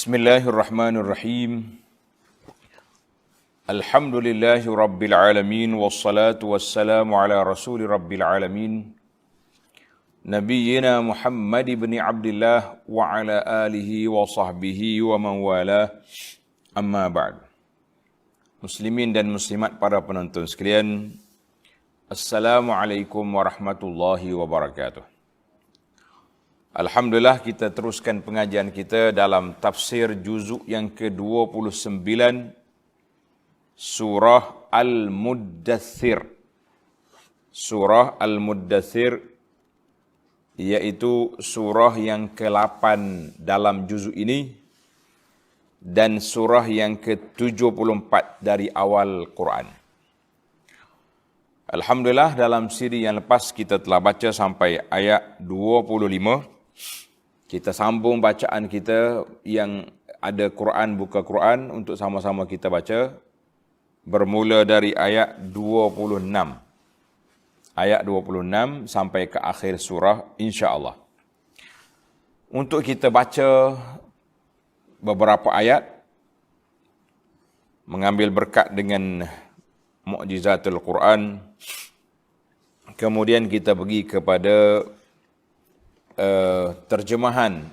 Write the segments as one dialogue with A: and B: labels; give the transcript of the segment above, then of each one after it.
A: Bismillahirrahmanirrahim. Alhamdulillahi rabbil alamin wassalatu wassalamu ala rasuli rabbil alamin Nabiyyina Muhammad ibn Abdullah wa ala alihi wa sahbihi wa man wala. Amma ba'd. Muslimin dan muslimat para penonton sekalian, Assalamualaikum warahmatullahi wabarakatuh. Alhamdulillah, kita teruskan pengajian kita dalam tafsir juzuk yang ke-29 surah Al-Muddathir. Surah Al-Muddathir iaitu surah yang ke-8 dalam juzuk ini dan surah yang ke-74 dari awal Quran. Alhamdulillah, dalam siri yang lepas kita telah baca sampai ayat 25. Kita sambung bacaan kita yang ada Quran, buka Quran untuk sama-sama kita baca. Bermula dari ayat 26. Ayat 26 sampai ke akhir surah, insya-Allah. Untuk kita baca beberapa ayat, mengambil berkat dengan mukjizatul Quran. Kemudian kita pergi kepada terjemahan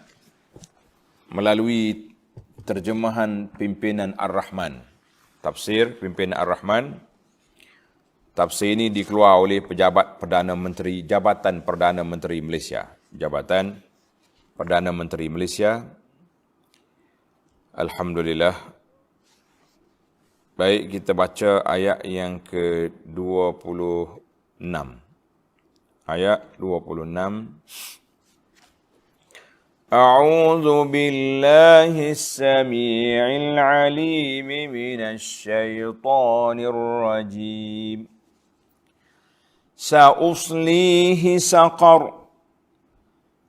A: melalui terjemahan pimpinan Ar-Rahman. Tafsir pimpinan Ar-Rahman. Tafsir ini dikeluar oleh pejabat Perdana Menteri, Jabatan Perdana Menteri Malaysia. Jabatan Perdana Menteri Malaysia. Alhamdulillah. Baik, kita baca ayat yang ke-26. Ayat 26. أعوذ بالله السميع العليم من الشيطان الرجيم سأصليه سقر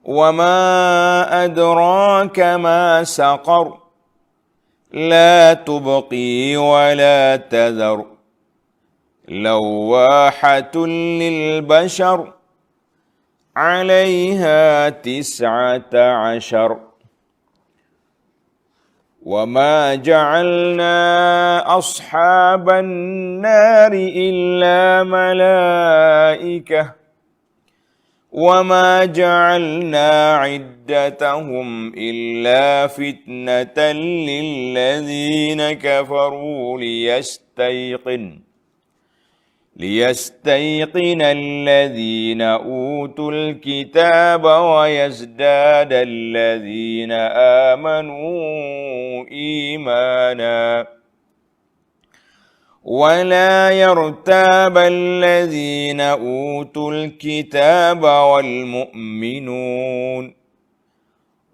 A: وما أدراك ما سقر لا تبقي ولا تذر لواحة للبشر عليها 19 وما جعلنا أصحاب النار إلا ملائكة وما جعلنا عدتهم إلا فتنة للذين كفروا ليستيقن الذين أوتوا الكتاب ويزداد الذين آمنوا إيمانا ولا يرتاب الذين أوتوا الكتاب والمؤمنون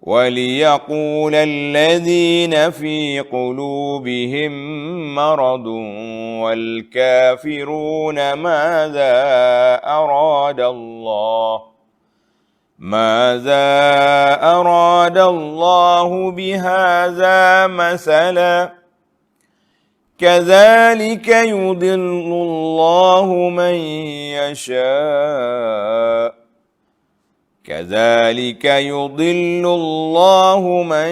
A: وليقول الذين في قلوبهم مرض والكافرون ماذا أراد الله بهذا مثلا كذلك يضل الله من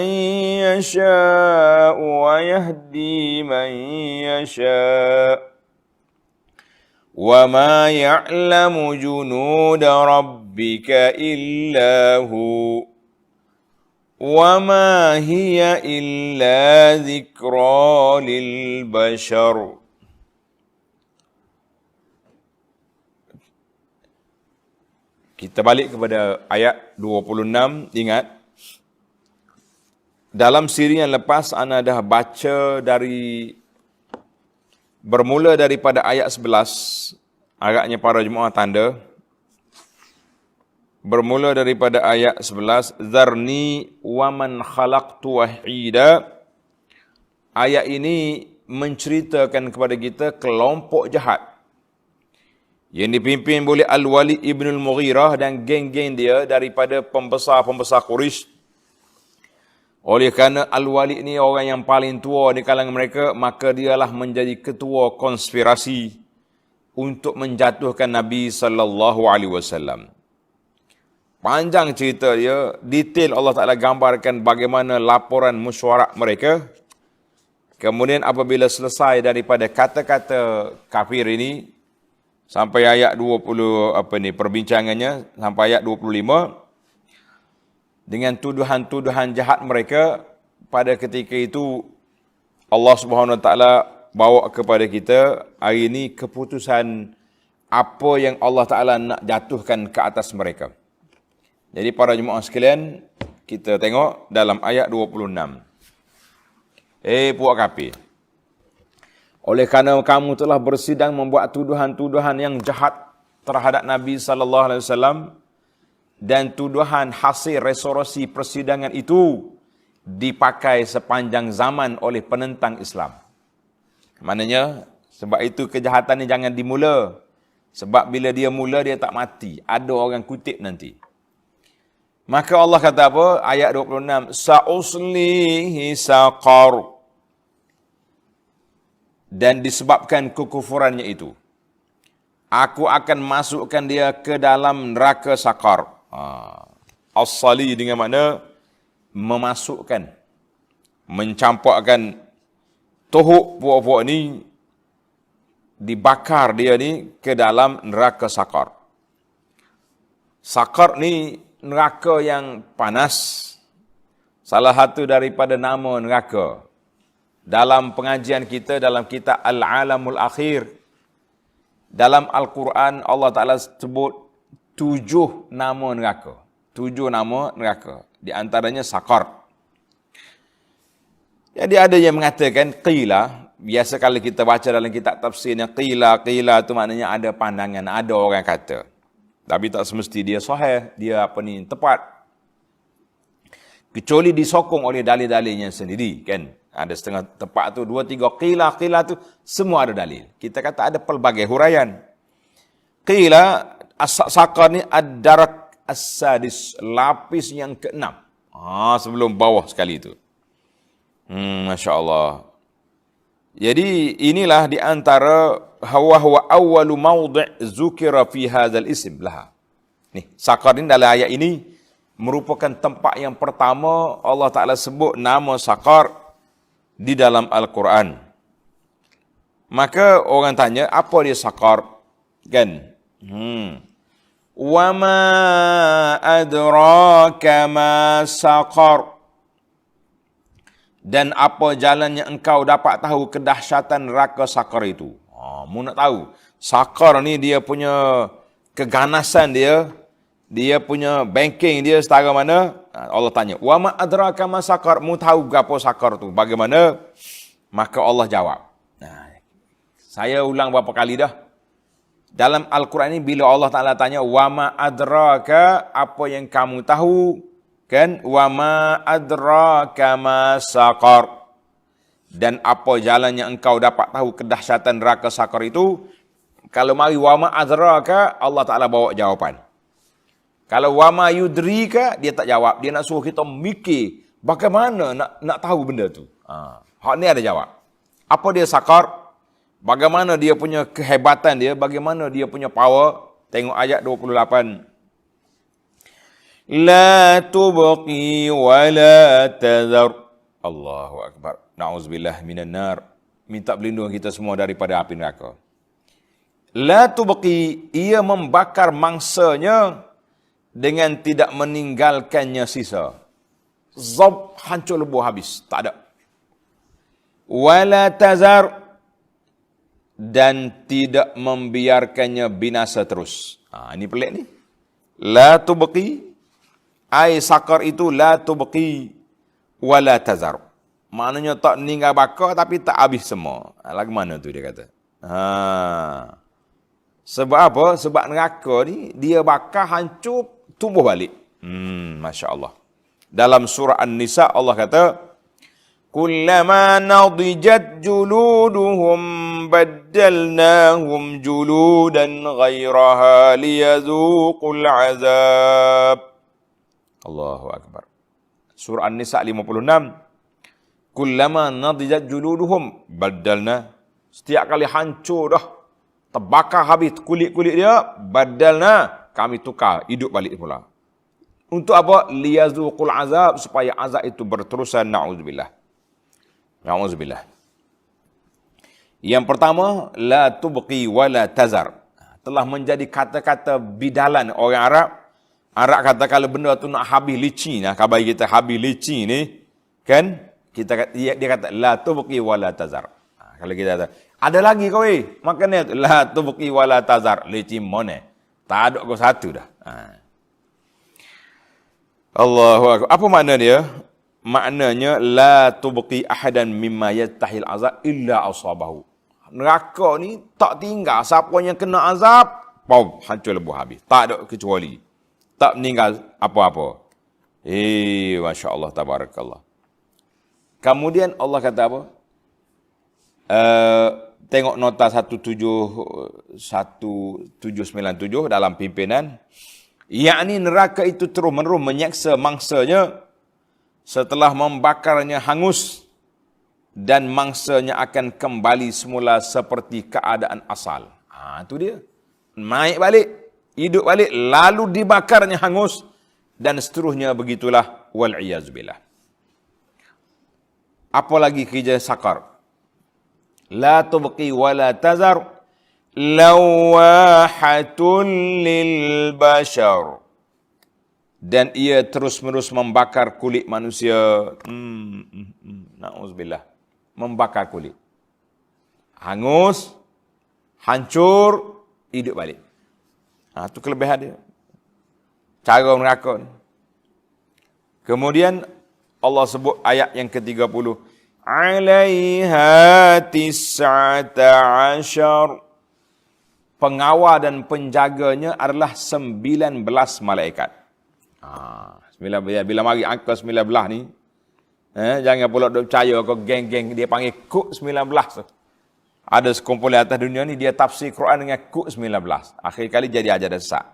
A: يشاء ويهدي من يشاء وما يعلم جنود ربك إلا هو وما هي إلا ذكرى للبشر. Kita balik kepada ayat 26. Ingat, dalam siri yang lepas ana dah baca bermula daripada ayat 11. Agaknya para jemaah tanda. Bermula daripada ayat 11. Zarni wa man khalaqtu wahida. Ayat ini menceritakan kepada kita kelompok jahat yang dipimpin oleh Al-Walid ibn al-Mughirah dan geng-geng dia daripada pembesar-pembesar Quraisy. Oleh kerana Al-Walid ni orang yang paling tua di kalangan mereka, maka dialah menjadi ketua konspirasi untuk menjatuhkan Nabi sallallahu alaihi wasallam. Panjang cerita dia, detail Allah Ta'ala gambarkan bagaimana laporan mesyuarat mereka. Kemudian apabila selesai daripada kata-kata kafir ini, sampai ayat 20, perbincangannya, sampai ayat 25, dengan tuduhan-tuduhan jahat mereka, pada ketika itu, Allah Subhanahu Wa Ta'ala bawa kepada kita, hari ini keputusan apa yang Allah Ta'ala nak jatuhkan ke atas mereka. Jadi para jemaah sekalian, kita tengok dalam ayat 26. Puak kafir. Oleh kerana kamu telah bersidang membuat tuduhan-tuduhan yang jahat terhadap Nabi SAW, dan tuduhan hasil resolusi persidangan itu dipakai sepanjang zaman oleh penentang Islam. Maknanya, sebab itu kejahatan ni jangan dimula. Sebab bila dia mula, dia tak mati. Ada orang kutip nanti. Maka Allah kata apa? Ayat 26. Sa'uslihi saqar. Dan disebabkan kekufurannya itu, aku akan masukkan dia ke dalam neraka saqar. As-sali dengan makna memasukkan, mencampakkan tohuk puak-puak ni, dibakar dia ni ke dalam neraka saqar. Saqar ni neraka yang panas. Salah satu daripada nama neraka. Dalam pengajian kita, dalam kitab Al-Alamul Akhir, dalam Al-Quran, Allah Ta'ala sebut 7 nama neraka. 7 nama neraka. Di antaranya saqar. Jadi ada yang mengatakan, qila. Biasa kalau kita baca dalam kitab tafsirnya, qila tu maknanya ada pandangan, ada orang kata. Tapi tak semesti dia sahih, dia tepat. Kecuali disokong oleh dalil-dalilnya sendiri, kan? Ada setengah tepat tu, 2, 3 qila tu semua ada dalil. Kita kata ada pelbagai huraian. Qila saqar ni ad-darak as-sadis, lapis yang ke-6. Sebelum bawah sekali tu. Masya-Allah. Jadi inilah di antara huwa awwalu mawdi' zukira fi hadzal ism laha. Nih, saqar ini dalam ayat ini merupakan tempat yang pertama Allah Ta'ala sebut nama saqar di dalam Al-Quran. Maka orang tanya, apa dia saqar? Kan? Wa ma adraka ma saqar. Dan apa jalannya engkau dapat tahu kedahsyatan neraka saqar itu? Mu nak tahu. Saqar ni dia punya keganasan dia punya banking dia setara mana? Allah tanya, "Wa ma adraka ma saqar?" Mu tahu gapo saqar tu? Bagaimana? Maka Allah jawab. Saya ulang berapa kali dah. Dalam Al-Quran ini bila Allah Ta'ala tanya, "Wa ma adraka?" Apa yang kamu tahu? Kan? Wa ma adraka ma saqar. Dan apa jalannya engkau dapat tahu kedahsyatan neraka saqar itu? Kalau mari wa ma adraka, Allah Ta'ala bawa jawapan. Kalau wa ma yudrika, dia tak jawab. Dia nak suruh kita mikir bagaimana nak tahu benda tu. Hak ni ada jawab. Apa dia saqar? Bagaimana dia punya kehebatan dia? Bagaimana dia punya power? Tengok ayat 28. La tubqi wa la tadhar. Allahu Akbar. Na'udzubillah minan nar. Minta perlindungan kita semua daripada api neraka. La tubqi, ia membakar mangsanya dengan tidak meninggalkannya sisa. Zab, hancur lebur habis. Tak ada. Wa la tazar, dan tidak membiarkannya binasa terus. Ini pelik ni. La tubqi, ai saqar itu la tubqi wa la tazar. Maknanya tak meninggal bakar tapi tak habis semua. Lagu mana tu dia kata? Sebab apa? Sebab neraka ni dia bakar hancur tumbuh balik. Masya Allah. Dalam surah An-Nisa Allah kata, "Kullama nadijat juluduhum baddalnahum juludan ghairaha liyadhuqul azab." Allahu Akbar. Surah An-Nisa 56. Kullama nadijat juluduhum baddalna. Setiap kali hancur dah, terbakar habis kulit-kulit dia, baddalna, kami tukar, hidup balik pula. Untuk apa? Liyazuqul azab, supaya azab itu berterusan. Na'udzubillah. Na'udzubillah. Yang pertama, la tubqi wa la tazar. Telah menjadi kata-kata bidalan orang Arab. Arab kata kalau benda tu nak habis licin, khabar kita habis licin ni, kan? Dia kata la tubqi wa la tazar. Kalau kita kata, ada lagi kau makan ni, la tubqi wa la tazar, licin mana? Tak ada kau satu dah. Allahu akbar. Apa makna dia? Maknanya la tubqi ahadan mimma yastahil azab illa asabahu. Neraka ni tak tinggal siapa yang kena azab, pau hancur lebuh habis. Tak ada kecuali. Tak meninggal apa-apa. Masya-Allah, tabarakallah. Kemudian Allah kata apa? Tengok nota 1797 dalam pimpinan. Yakni neraka itu terus-menerus menyeksa mangsanya setelah membakarnya hangus, dan mangsanya akan kembali semula seperti keadaan asal. Itu dia. Naik balik, hidup balik, lalu dibakarnya hangus, dan seterusnya begitulah. Wal'iyazubillah. Apalagi kerja sakar. La tubqi wa la tazar, lawahatun lil bashar. Dan ia terus-menerus membakar kulit manusia. Na'udzubillah. Membakar kulit. Hangus, hancur, hidup balik. Itu kelebihan dia. Cara neraka ni. Kemudian Allah sebut ayat yang ke-30. 'Alaiha 19. Pengawal dan penjaganya adalah 19 malaikat. Bila mari angka 19 ni, jangan pula duk percaya kau geng-geng dia panggil kuk 19. Ada sekumpulan atas dunia ni dia tafsir Quran dengan kuk 19. Akhir kali jadi ajaran sesat.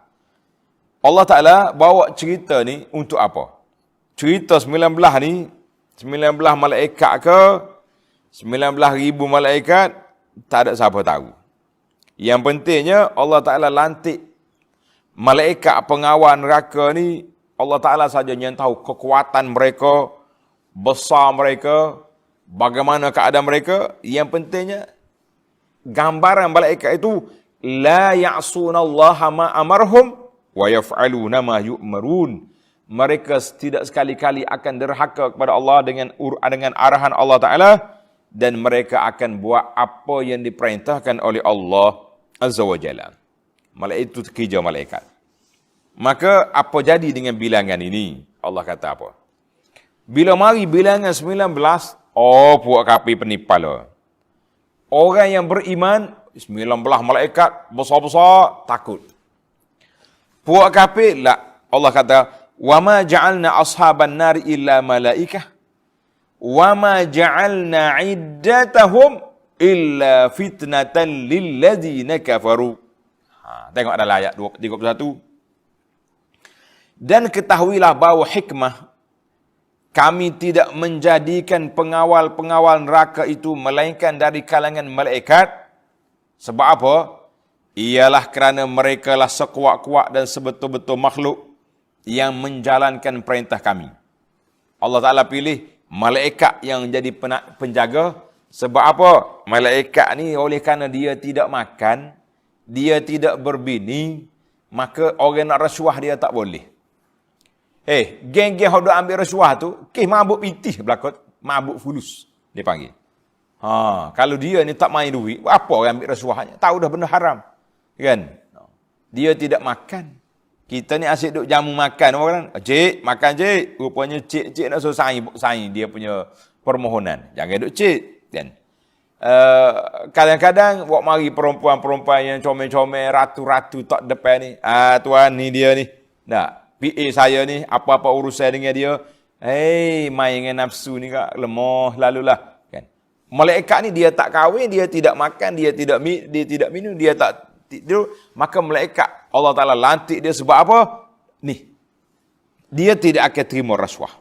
A: Allah Taala bawa cerita ni untuk apa? Cerita 19 ni 19 malaikat ke 19,000 malaikat, tak ada siapa tahu. Yang pentingnya Allah Taala lantik malaikat pengawal neraka ni, Allah Taala saja yang tahu kekuatan mereka, besar mereka, bagaimana keadaan mereka. Yang pentingnya gambaran malaikat itu la ya'sunallaha ma amarhum wa yaf'aluna ma yu'marun. Mereka tidak sekali-kali akan derhaka kepada Allah dengan arahan Allah Taala, dan mereka akan buat apa yang diperintahkan oleh Allah Azza wa Jalla. Malaikat itu kerja malaikat. Maka apa jadi dengan bilangan ini? Allah kata apa? Bila mari bilangan 19, puak kafir penipal. Orang yang beriman, 19 malaikat besar-besar, takut. Puak kafir, la. Allah kata, وَمَا جَعَلْنَا أَصْحَابَ النَّارِ إِلَّا مَلَائِكَةً وَمَا جَعَلْنَا عِدَّتَهُمْ إِلَّا فِتْنَةً لِلَّذِينَ كَفَرُوا. Tengok dalam ayat 31. Dan ketahuilah bahawa hikmah, kami tidak menjadikan pengawal-pengawal neraka itu melainkan dari kalangan malaikat. Sebab apa? Ialah kerana mereka lah sekuat-kuat dan sebetul-betul makhluk yang menjalankan perintah kami. Allah Ta'ala pilih malaikat yang jadi penjaga. Sebab apa? Malaikat ni oleh kerana dia tidak makan, dia tidak berbini, maka orang nak rasuah dia tak boleh. Geng-geng yang dah ambil rasuah tu, mabuk pitih belakang, mabuk fulus, dia panggil. Kalau dia ni tak main duit, apa orang ambil rasuahnya? Tahu dah benda haram. Kan? Dia tidak makan. Kita ni asyik duk jamu makan orang. Cik, makan cik. Rupanya cik nak suruh saing dia punya permohonan. Jangan duk cik. Kan? Kadang-kadang buat mari perempuan-perempuan yang comel-comel, ratu-ratu tak depan ni. Tuan ni dia ni. Tak. PA saya ni, apa-apa urusan dengan dia. Main dengan nafsu ni kak. Lemah lalulah. Kan? Malaikat ni dia tak kahwin, dia tidak makan, dia tidak minum, dia tak tidur. Maka malaikat Allah Ta'ala lantik dia sebab apa? Ni. Dia tidak akan terima rasuah.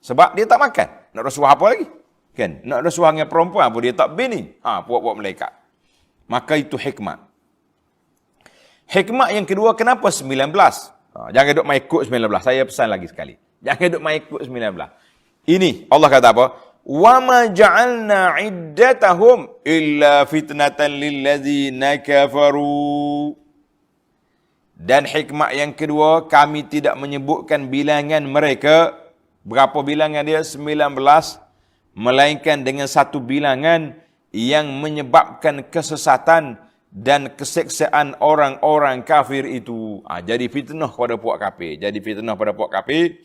A: Sebab dia tak makan. Nak rasuah apa lagi? Kan? Nak rasuah dengan perempuan pun dia tak bini. Buat-buat malaikat. Maka itu hikmat. Hikmat yang kedua, kenapa 19? Jangan duk main ikut 19. Saya pesan lagi sekali. Jangan duk main ikut 19. Ini Allah kata apa? Wa ma ja'alna 'iddatahum illa fitnatan lil ladzina kafaru. Dan hikmah yang kedua, kami tidak menyebutkan bilangan mereka. Berapa bilangan dia? 19. Melainkan dengan satu bilangan yang menyebabkan kesesatan dan keseksaan orang-orang kafir itu. Jadi fitnah pada puak kafir.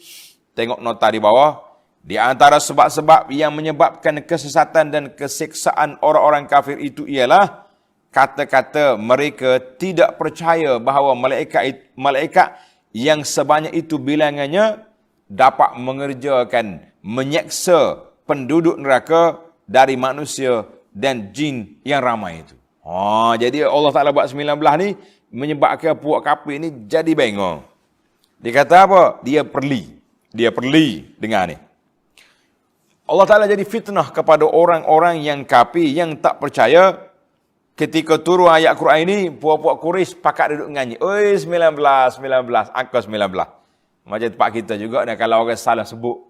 A: Tengok nota di bawah. Di antara sebab-sebab yang menyebabkan kesesatan dan keseksaan orang-orang kafir itu ialah kata-kata mereka tidak percaya bahawa malaikat yang sebanyak itu bilangannya dapat mengerjakan, menyeksa penduduk neraka dari manusia dan jin yang ramai itu. Jadi Allah Ta'ala buat 19 ni menyebabkan puak kafir ni jadi bengong. Dia kata apa? Dia perli dengar ni. Allah Ta'ala jadi fitnah kepada orang-orang yang kafir, yang tak percaya. Ketika turun ayat Quran ini, puak-puak Quraisy pakat duduk nyanyi. Oi 19, angka 19. Macam tempat kita juga, kalau orang salah sebut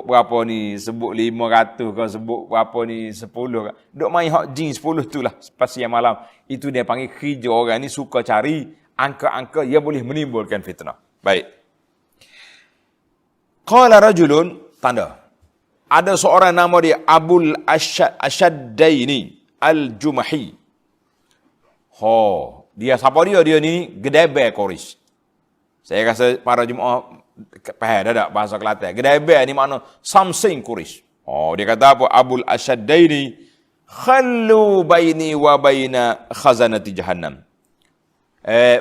A: berapa ni, sebut 500 ke, sebut berapa ni, 10 ke. Duk main hak jin 10 tu lah, pas siang malam. Itu dia panggil kerja orang ni suka cari angka-angka yang boleh menimbulkan fitnah. Baik. Qala rajulun, tanda. Ada seorang nama dia Abul Ashaddaini Al-Jumahi. Dia siapa dia? Dia ni Gedebe Quraisy. Saya rasa para jemaah faham dah bahasa Kelantan. Gedebe ni makna something Quraisy. Dia kata apa? Abul Ashaddaini khallu baini wa baina khazanati jahannam.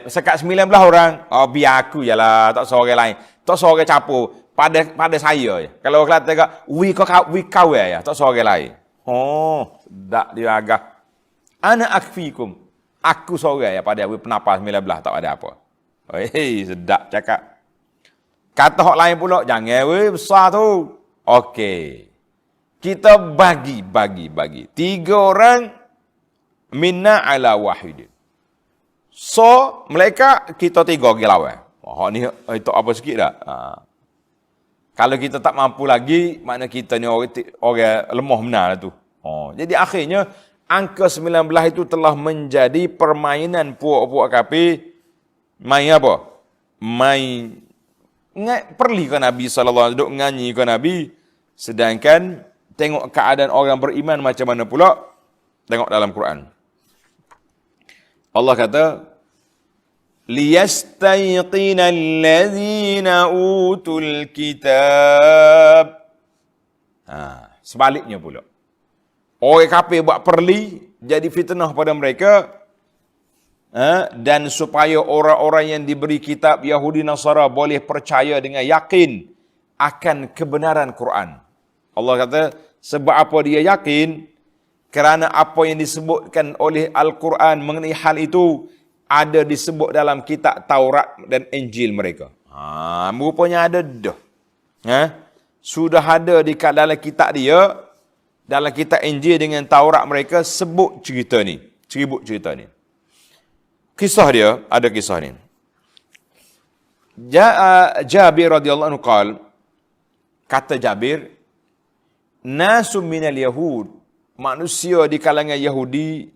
A: Sekat 19 orang, biar aku jelah, tak suruh orang lain. Tak suruh orang campur pada saya je. Kalau Kelantan kata, we kau ya, tak suruh orang lain. Tak dia agak. Ana akfikum. Aku seorang ya pada penapa 19 tak ada apa. Sedap cakap. Kata hak lain pula, jangan besar tu. Okey. Kita bagi. 3 orang minna ala wahid. So, mereka kita 3 orang lawan. Ni itu apa sikit dah. Kalau kita tak mampu lagi, makna kita ni orang lemah benar tu. Jadi akhirnya angka 19 itu telah menjadi permainan puak-puak kafir. Main apa? Main perli ke Nabi SAW, duk nganyi ke Nabi. Sedangkan tengok keadaan orang beriman macam mana pula. Tengok dalam Quran. Allah kata, liyastayqina allazina utul kitab. Sebaliknya pula. Orang kafir buat perli, jadi fitnah pada mereka. Dan supaya orang-orang yang diberi kitab Yahudi Nasara boleh percaya dengan yakin akan kebenaran Quran. Allah kata, sebab apa dia yakin? Kerana apa yang disebutkan oleh Al-Quran mengenai hal itu ada disebut dalam kitab Taurat dan Injil mereka. Rupanya ada dah. Sudah ada di dalam kitab dia, dalam kitab Injil dengan Taurat mereka sebut cerita ni. Kisah dia, ada kisah ni. Jabir radhiyallahu anhu qala, kata Jabir, nasu minal yahud, manusia di kalangan Yahudi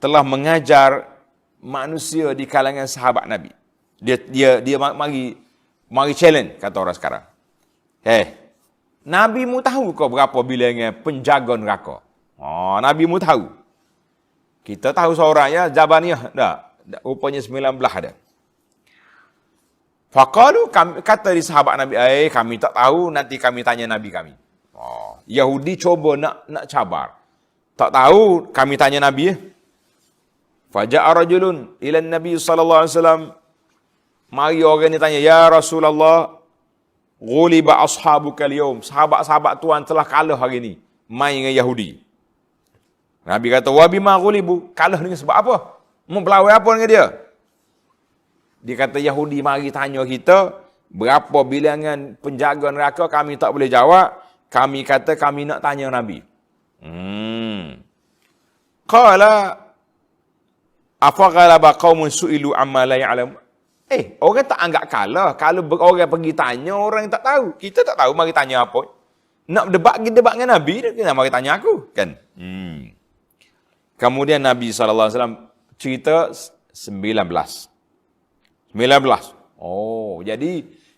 A: telah mengajar manusia di kalangan sahabat Nabi. Dia mari challenge, kata orang sekarang. Nabi mu tahu ke berapa bilangan penjaga neraka? Nabi mu tahu. Kita tahu seorang ya, Jabaniyah. Tak. Rupanya 19 ada. Faqalu, kata di sahabat Nabi, kami tak tahu, nanti kami tanya Nabi kami. Yahudi cuba nak cabar. Tak tahu, kami tanya Nabi. Faja'a rajulun ila Nabi sallallahu alaihi wasallam. Mari orang ni tanya, ya Rasulullah, ghuliba ashabuka al-yawm. Sahabat-sahabat Tuhan telah kalah hari ni main dengan Yahudi. Nabi kata, wa bima ghulibu? Kalah dengan sebab apa? Mau berlawan apa dengan dia? Dia kata, Yahudi mari tanya kita berapa bilangan penjaga neraka, kami tak boleh jawab. Kami kata kami nak tanya Nabi. Qala afaghalaba qaumun su'ilu amma la ya'lam. Orang tak anggap kalah. Kalau orang pergi tanya, orang tak tahu. Kita tak tahu, mari tanya apa. Nak debat, kita debat dengan Nabi, dia mari tanya aku. Kan? Kemudian Nabi SAW cerita 19. Jadi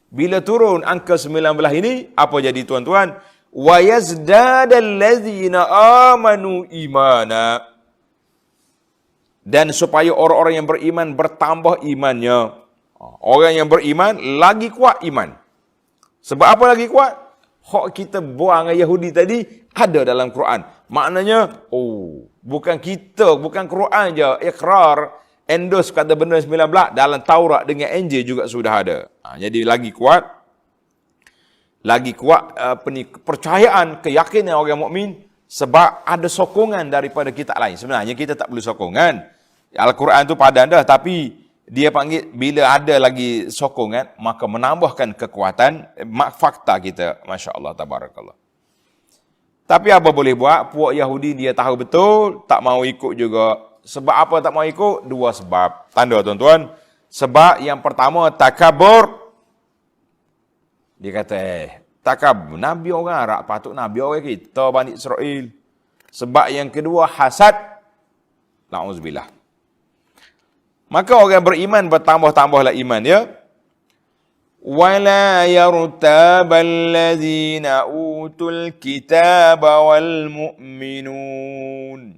A: bila turun angka 19 ini, apa jadi tuan-tuan? Wa yazdadal ladzina amanu imana. Dan supaya orang-orang yang beriman bertambah imannya. Orang yang beriman lagi kuat iman. Sebab apa lagi kuat? Hak kita buang Yahudi tadi ada dalam Quran. Maknanya, bukan kita, bukan Quran je ikrar, endorse kata benda 19, dalam Taurat dengan Injil juga sudah ada. Jadi lagi kuat kepercayaan, keyakinan orang mukmin sebab ada sokongan daripada kitab lain. Sebenarnya kita tak perlu sokongan. Al-Quran tu padan dah, tapi dia panggil bila ada lagi sokongan, maka menambahkan kekuatan fakta kita. Masya Allah, tabarakallah. Tapi apa boleh buat? Puak Yahudi dia tahu betul, tak mau ikut juga. Sebab apa tak mau ikut? Dua sebab. Tanda tuan-tuan. Sebab yang pertama, takabur. Dia kata, takabur. Nabi orang Arab, patut Nabi orang kita, Bani Israel. Sebab yang kedua, hasad. Na'udzubillah. Maka orang beriman bertambah-tambahlah iman ya. Wala yartabal ladzina utul kitaba wal mu'minun.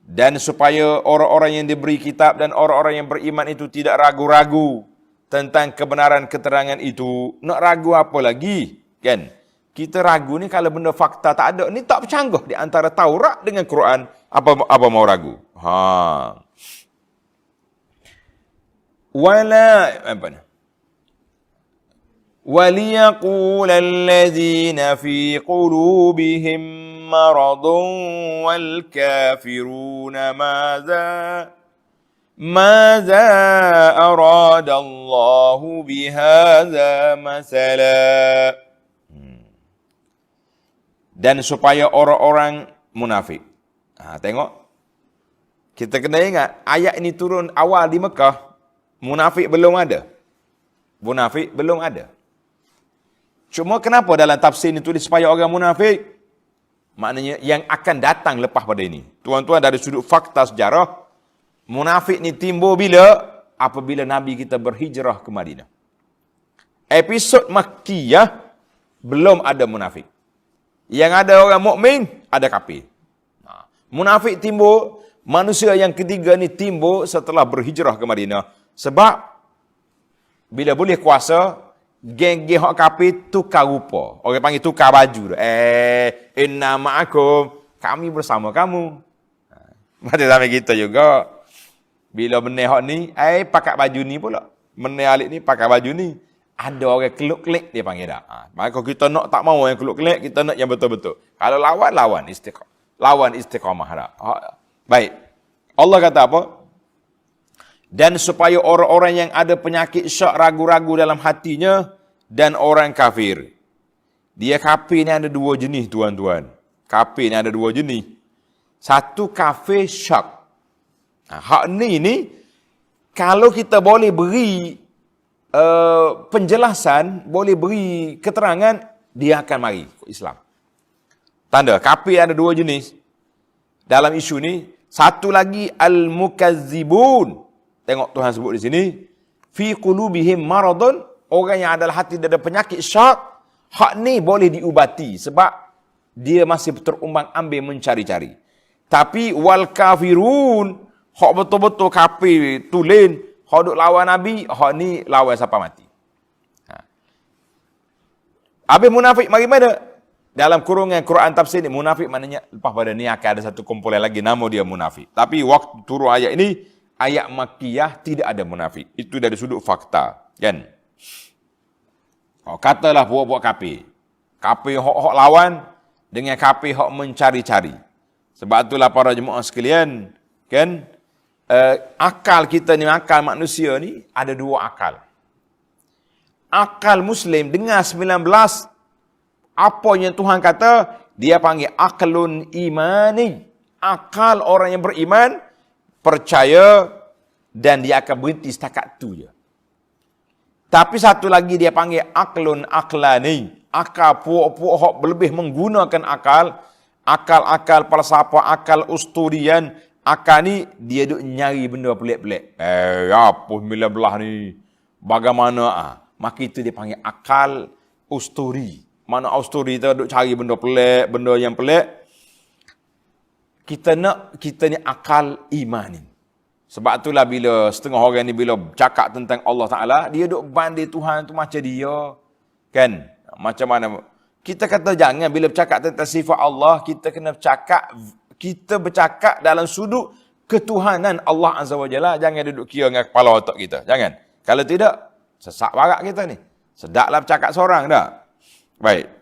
A: Dan supaya orang-orang yang diberi kitab dan orang-orang yang beriman itu tidak ragu-ragu tentang kebenaran keterangan itu. Nak ragu apa lagi? Kan? Kita ragu ni kalau benda fakta tak ada, ni tak bercanggah di antara Taurat dengan Quran. Apa mau ragu? وَلِيَقُولَ الَّذِينَ فِي قُلُوبِهِمْ مَرَضٌ وَالْكَافِرُونَ مَاذَا أَرَادَ اللَّهُ بِهَذَا مَثَلًا. Dan supaya orang-orang munafik. Tengok. Kita kena ingat, ayat ini turun awal di Mekah. Munafik belum ada. Cuma kenapa dalam tafsir ini tulis supaya orang munafik? Maknanya yang akan datang lepas pada ini. Tuan-tuan, dari sudut fakta sejarah, munafik ni timbul apabila Nabi kita berhijrah ke Madinah. Episod Makkiyah belum ada munafik. Yang ada orang mukmin, ada kafir. Munafik timbul, manusia yang ketiga ni timbul setelah berhijrah ke Madinah. Sebab bila boleh kuasa, geng-geng hak kafir tukar rupa. Orang panggil tukar baju. Inna ma'akum, kami bersama kamu. Macam sama kita juga. Bila benih hak ni, pakai baju ni pula. Benih alik ni pakai baju ni. Ada orang keluk-kelik dia panggil dah. Maka kita nak tak mau yang keluk-kelik, kita nak yang betul-betul. Kalau lawan istiqamah. Lawan istiqamah dah. Baik. Allah kata apa? Dan supaya orang-orang yang ada penyakit syak ragu-ragu dalam hatinya dan orang kafir. Dia kafir ni ada dua jenis tuan-tuan. Kafir ni ada dua jenis. Satu kafir syak. Hak ni kalau kita boleh beri penjelasan, boleh beri keterangan, dia akan mari ke Islam. Tanda kafir ada dua jenis dalam isu ni. Satu lagi al-mukazzibun. Tengok Tuhan sebut di sini, fi qulubihim maradun, orang yang adalah hati dia ada penyakit syak, hak ni boleh diubati sebab dia masih terumbang-ambing mencari-cari. Tapi wal kafirun, hak betul-betul kafir tulen, hak duk lawan Nabi, hak ni lawan sampai mati. Habis munafik mari mana? Dalam kurungan Quran tafsir ni, munafik maknanya lepas pada ni akan ada satu kumpulan lagi nama dia munafik. Tapi waktu turun ayat ini, ayat Makkiyah tidak ada munafik. Itu dari sudut fakta, kan? Katalah buat-buat kafir. Kafir hak lawan dengan kafir hak mencari-cari. Sebab itulah para jemaah sekalian, kan? Akal kita ni, akal manusia ni ada dua akal. Akal Muslim dengar 19, apa yang Tuhan kata, dia panggil aklun imani. Akal orang yang beriman, percaya dan dia akan berhenti setakat tu je. Tapi satu lagi dia panggil aklun aklani. Akal puak-puak hok lebih menggunakan akal. Akal-akal falsafah, akal usturian. Akal ni dia duk nyari benda pelik-pelik. Apa 19 ni? Bagaimana? Maka itu dia panggil akal usturi. Mana usturi tu duk cari benda pelik, benda yang pelik. Kita ni akal iman ni. Sebab itulah bila setengah orang ni bila cakap tentang Allah Ta'ala, dia duk banding Tuhan tu macam dia. Kan? Macam mana? Kita kata jangan bila bercakap tentang sifat Allah, kita bercakap dalam sudut ketuhanan Allah Azza wa Jalla. Jangan duduk kira dengan kepala otak kita. Jangan. Kalau tidak, sesak barak kita ni. Sedaklah bercakap seorang dah. Baik.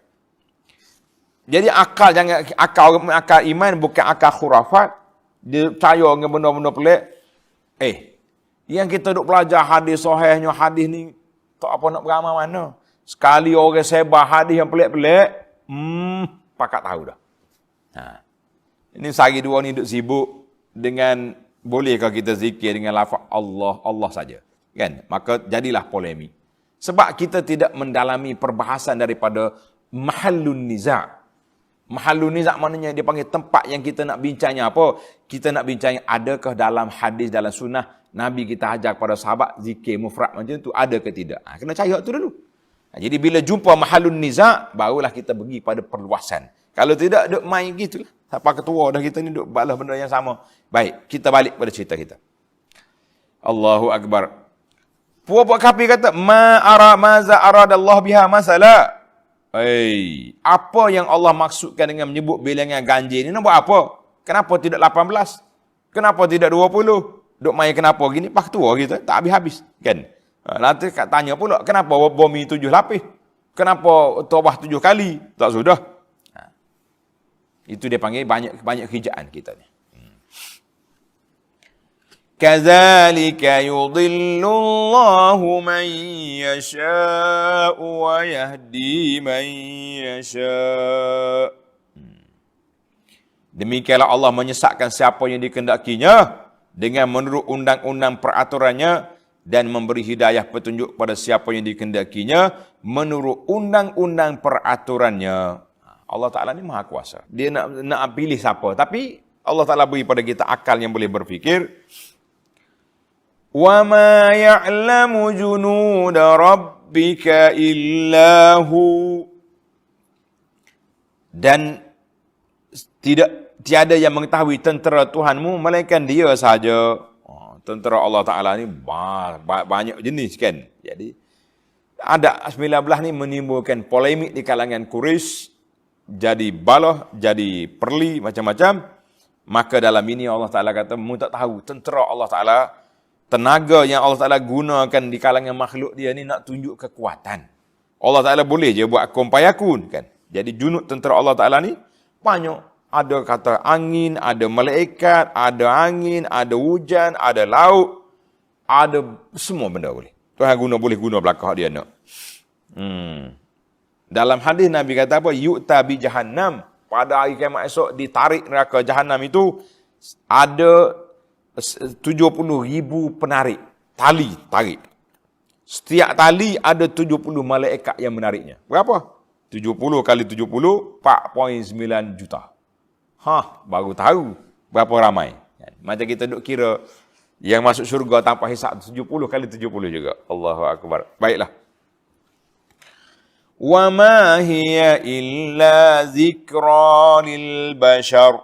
A: Jadi akal iman bukan akal khurafat. Dia percaya dengan benda-benda pelik. Yang kita duk belajar hadis sahihnya, hadis ni tak apa nak beramal mana. Sekali orang sebar hadis yang pelik-pelik, pakat tahu dah. Ini sehari dua ni duk sibuk dengan bolehkah kita zikir dengan lafaz Allah, Allah saja. Kan? Maka jadilah polemik. Sebab kita tidak mendalami perbahasan daripada mahallun niza'. Mahallun niza' maknanya dia panggil tempat yang kita nak bincangnya apa? Kita nak bincangnya adakah dalam hadis, dalam sunnah Nabi kita ajar kepada sahabat zikir mufrad macam tu, ada ke tidak? Kena cari tu dulu. Jadi bila jumpa mahallun niza', barulah kita pergi pada perluasan. Kalau tidak, duk main gitulah. Siapa ketua dah kita ni duk balas benda yang sama. Baik, kita balik pada cerita kita. Allahu Akbar. Puak-puak kafir kata, maza aradallah biha masalah. Apa yang Allah maksudkan dengan menyebut bilangan ganjil ni nak buat apa? Kenapa tidak 18? Kenapa tidak 20? Duk main kenapa gini? Pak tua kita tak habis-habis, kan? Nanti tanya pula, kenapa bumi 7 lapis? Kenapa tawaf 7 kali? Tak sudah. Itu dia panggil banyak kerjaan kita ni. Kadzalika yudhillullahu man yasha'u wa yahdi man yasha'. Demikianlah Allah menyesatkan siapa yang dikehendakinya dengan menurut undang-undang peraturannya dan memberi hidayah petunjuk pada siapa yang dikehendakinya menurut undang-undang peraturannya. Allah Ta'ala ni maha kuasa. Dia nak pilih siapa. Tapi Allah Ta'ala beri pada kita akal yang boleh berfikir. وَمَا يَعْلَمُ جُنُودَ رَبِّكَ إِلَّا هُ. Dan tiada yang mengetahui tentera Tuhanmu melainkan dia saja. Tentera Allah Ta'ala ni banyak jenis kan. Jadi ada 19 ni menimbulkan polemik di kalangan Quraisy. Jadi balah, jadi perli, macam-macam. Maka dalam ini Allah Ta'ala kata, mu tak tahu tentera Allah Ta'ala, tenaga yang Allah Ta'ala gunakan di kalangan makhluk dia ni nak tunjuk kekuatan. Allah Ta'ala boleh je buat kun payakun kan. Jadi junud tentera Allah Ta'ala ni banyak. Ada kata angin, ada malaikat, ada angin, ada hujan, ada laut, ada semua benda boleh. Tuhan boleh guna belakang dia nak. Dalam hadis Nabi kata apa? Yu'ta bi jahannam. Pada hari kiamat esok ditarik neraka jahannam itu ada 70,000 penarik. Tali tarik. Setiap tali ada 70 malaikat yang menariknya. Berapa? 70 kali 70, 4.9 juta. Baru tahu berapa ramai. Macam kita duk kira yang masuk syurga tanpa hisab 70 kali 70 juga. Allahu Akbar. Baiklah. Wa ma hiya illa zikra lil bashar.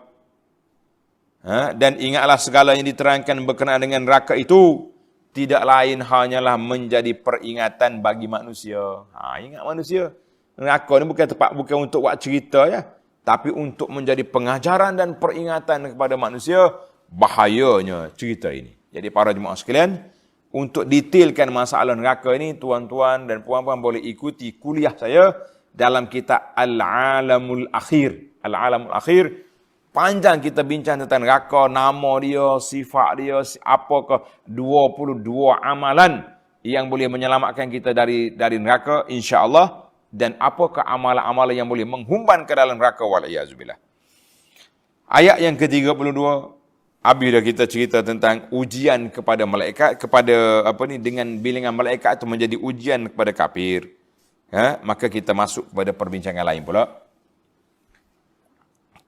A: Dan ingatlah segala yang diterangkan berkenaan dengan neraka itu tidak lain hanyalah menjadi peringatan bagi manusia. Ingat manusia. Neraka ni bukan untuk buat cerita ya, tapi untuk menjadi pengajaran dan peringatan kepada manusia bahayanya cerita ini. Jadi para jemaah sekalian, untuk detailkan masalah neraka ini, tuan-tuan dan puan-puan boleh ikuti kuliah saya dalam kitab Al-Alamul Akhir. Al-Alamul Akhir, panjang kita bincang tentang neraka, nama dia, sifat dia, apakah 22 amalan yang boleh menyelamatkan kita dari neraka, insya-Allah. Dan apakah amalan-amalan yang boleh menghumban ke dalam neraka, wal'iyazubillah. Ayat yang ke-32, Habis dah kita cerita tentang ujian kepada malaikat, kepada dengan bilangan malaikat itu menjadi ujian kepada kafir. Maka kita masuk kepada perbincangan lain pula.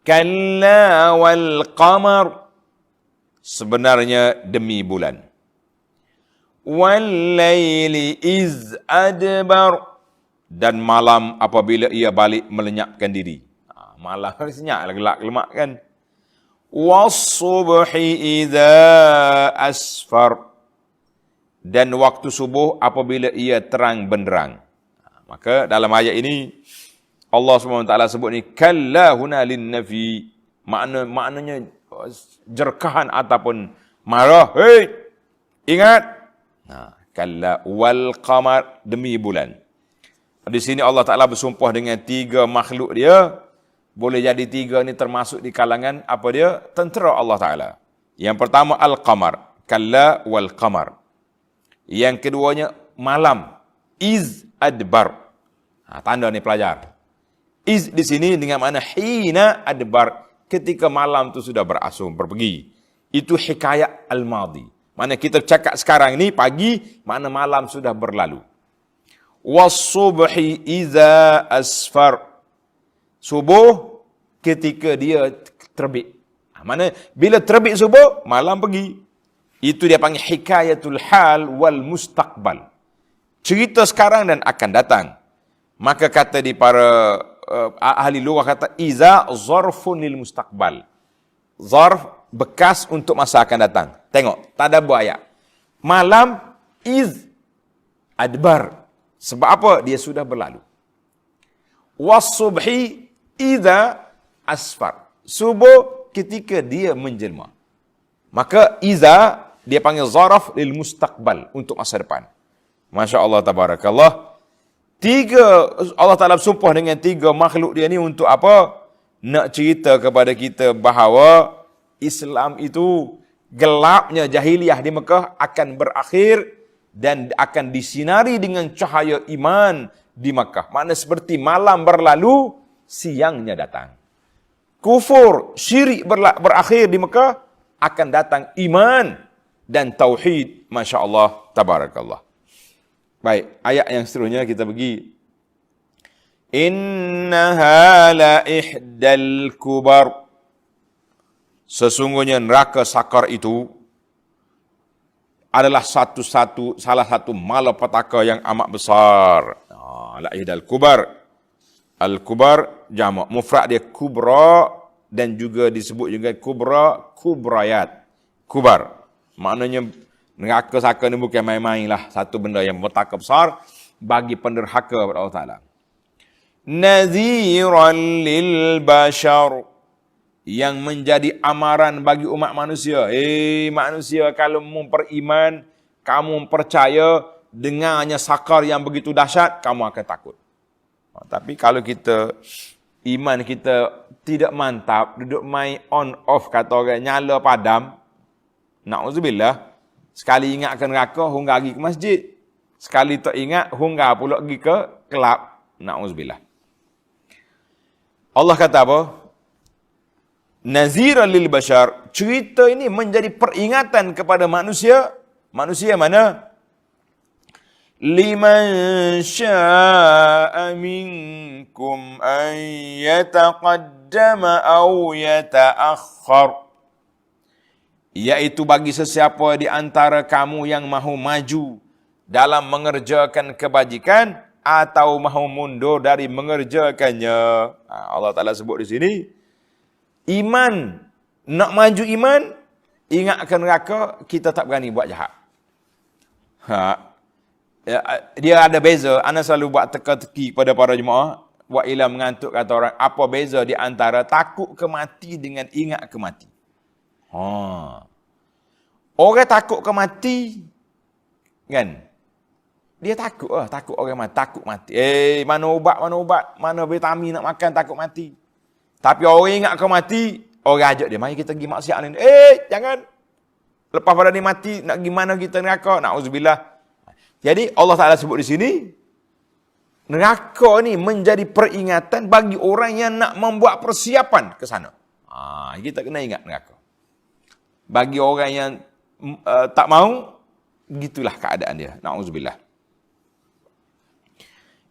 A: Kalla wal qamar. Sebenarnya demi bulan. Wal laili iz adbar. Dan malam apabila ia balik melenyapkan diri. Malam senyap gelap lemak kan. Was-subhi idza asfar. Dan waktu subuh apabila ia terang benderang. Maka dalam ayat ini Allah SWT sebut ni kalla huna lin-nafi. Maknanya jerkahan ataupun marah. Hei, ingat. Kalla wal qamar, demi bulan. Di sini Allah Taala bersumpah dengan 3 makhluk dia. Boleh jadi 3 ni termasuk di kalangan apa dia? Tentera Allah Ta'ala. Yang pertama Al-Qamar. Kalla wal qamar. Yang keduanya malam. Iz adbar. Tanda ni pelajar. Iz di sini dengan makna hina adbar. Ketika malam tu sudah berasum, berpergi. Itu hikayat al-madi. Mana kita cakap sekarang ni pagi, mana malam sudah berlalu. Was-subhi iza asfar. Subuh ketika dia terbit. Mana bila terbit subuh, malam pergi. Itu dia panggil hikayatul hal wal mustaqbal. Cerita sekarang dan akan datang. Maka kata di para ahli lughah kata iza zarfun lil mustaqbal. Zarf bekas untuk masa akan datang. Tengok, tadabbur ayat. Malam iz adbar. Sebab apa? Dia sudah berlalu. Was-subhi idza asfar. Subuh ketika dia menjelma. Maka iza dia panggil zaraf lil mustaqbal, untuk masa depan. Masya-Allah tabarakallah. Allah Taala bersumpah dengan 3 makhluk dia ni untuk apa? Nak cerita kepada kita bahawa Islam itu gelapnya jahiliyah di Mekah akan berakhir dan akan disinari dengan cahaya iman di Makkah. Makna seperti malam berlalu, siangnya datang. Kufur, syirik berakhir di Makkah, akan datang iman dan tauhid. Masya Allah, tabarakallah. Baik, ayat yang seterusnya kita pergi. Innaha la ihdal kubar. Sesungguhnya neraka sakar itu adalah salah satu malapetaka yang amat besar. La ihdal kubar. Al-kubar jamak, mufrad dia kubra dan juga disebut juga kubra, kubrayat. Kubar. Maknanya neraka sakar ni bukan main-main lah, satu benda yang petaka besar bagi penderhaka kepada Allah Taala. Nadhiran lil bashar, yang menjadi amaran bagi umat manusia. Manusia, kalau memperiman, kamu percaya dengannya sakar yang begitu dahsyat, kamu akan takut. Tapi kalau kita, iman kita tidak mantap, duduk main on off, kata orang, nyala padam, na'udzubillah, sekali ingatkan neraka, hunggar pergi ke masjid. Sekali tak ingat, hunggar pula pergi ke kelab. Na'udzubillah. Allah kata apa? Naziran lil bashar. Cerita ini menjadi peringatan kepada manusia. Manusia mana? Liman sya'a minkum an yataqaddama aw yata'akhkhar. Iaitu bagi sesiapa di antara kamu yang mahu maju dalam mengerjakan kebajikan atau mahu mundur dari mengerjakannya. Allah Ta'ala sebut di sini, iman, nak maju iman, ingatkan neraka, kita tak berani buat jahat. Dia ada beza. Ana selalu buat teka-teki pada para jemaah, buat ilah mengantuk kata orang, apa beza di antara takut ke mati dengan ingat ke mati? Orang takut ke mati, kan? Dia takut takut orang mati, takut mati. Mana ubat, mana vitamin nak makan, takut mati. Tapi orang ingat ke mati, orang ajak dia, mari kita pergi maksiat ni. Jangan. Lepas pada ni mati, nak pergi mana kita neraka? Na'udzubillah. Jadi Allah Ta'ala sebut di sini, neraka ni menjadi peringatan bagi orang yang nak membuat persiapan ke sana. Kita kena ingat neraka. Bagi orang yang tak mau, gitulah keadaan dia. Na'udzubillah.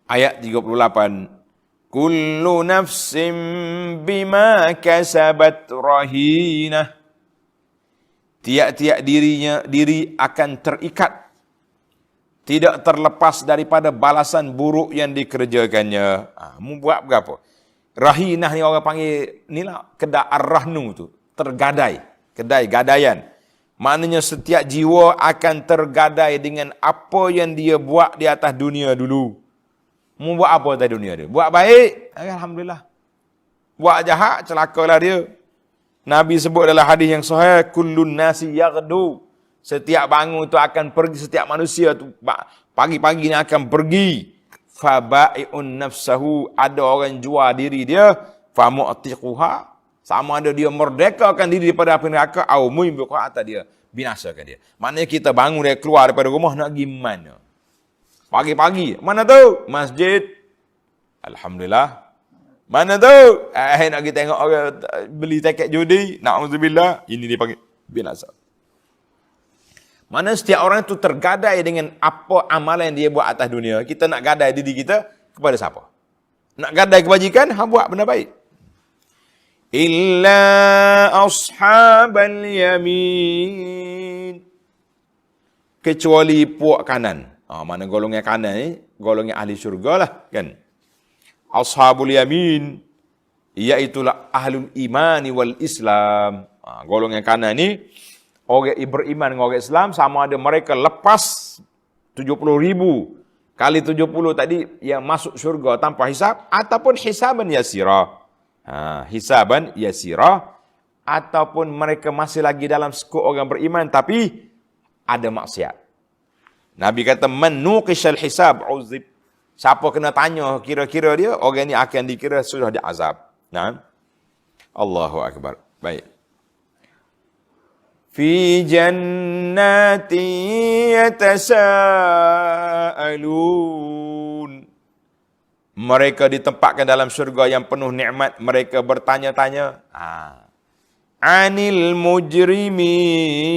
A: Ayat 38. Kullu nafsin bima kasabat rahinah. Tiap-tiap diri akan terikat, tidak terlepas daripada balasan buruk yang dikerjakannya. Mu buat berapa? Rahinah ni orang panggil, ni lah, kedai ar-rahnu tu, tergadai, kedai gadaian. Maknanya setiap jiwa akan tergadai dengan apa yang dia buat di atas dunia dulu. Mu buat apa atas dunia dia? Buat baik, alhamdulillah. Buat jahat, celakalah dia. Nabi sebut dalam hadis yang sahih, kullun nasi yaghdu. Setiap bangun tu akan pergi, setiap manusia tu pagi-pagi ni akan pergi. Fabai'un nafsahu, ada orang jual diri dia, famu'tiquha, sama ada dia merdekakan diri daripada api neraka, au mubiqah, atau dia binasakan dia. Maknanya kita bangun dia keluar daripada rumah nak pergi mana? Pagi-pagi, mana tu? Masjid. Alhamdulillah. Mana tu? Nak pergi tengok orang beli tiket judi. Na'udzubillah. Ini dia panggil binasa. Mana setiap orang itu tergadai dengan apa amalan yang dia buat atas dunia. Kita nak gadai diri kita kepada siapa? Nak gadai kebajikan, buat benda baik. Illa ashabal yamin. Kecuali puak kanan. Mana golongan kanan ni? Golongan ahli syurga lah, kan? Ashabul yamin, iaitulah ahlul imani wal Islam. Golongan kanan ni, orang beriman dengan orang Islam, sama ada mereka lepas 70,000 kali 70 tadi yang masuk syurga tanpa hisab, ataupun hisaban yasira. Hisaban yasira, ataupun mereka masih lagi dalam skop orang beriman tapi ada maksiat. Nabi kata, man nuqishal hisab uzib. Siapa kena tanya kira-kira dia, orang ni akan dikira sudah diazab. Nah. Allahu akbar. Baik. Fi jannati yatasaalun. Mereka ditempatkan dalam syurga yang penuh nikmat, mereka bertanya-tanya. Anil mujrimin.